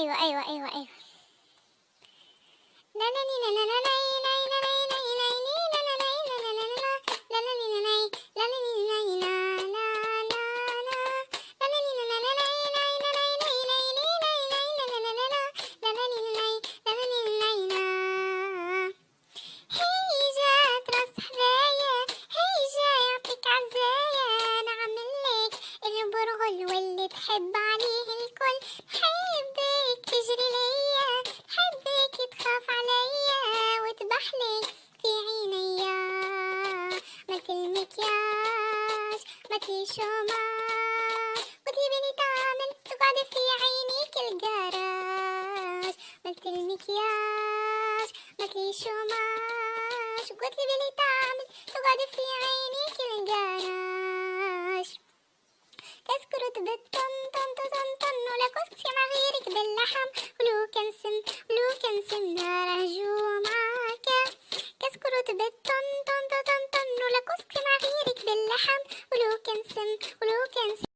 أيوة أيوة أيوة أيوة. لا لا لا لا لا لا واللي تحب عليه الكل. حبك تجري ليا، حبك تخاف عليا وتبحلك في عينيا. مثل المكياج مثل الشوماج، وتجيبني تعمل تقعد في عينيك الجراج. مثل المكياج مثل الشوماج، وتجيبني تعمل تقعد في عينيك الجراج. تسكرت بالطن طن طن طن، ولا كنت مع غيرك باللحم. ولو كان سم نار جو معاك. تسكرت بالطن طن طن طن، ولا كنت مع غيرك باللحم. ولو كان سم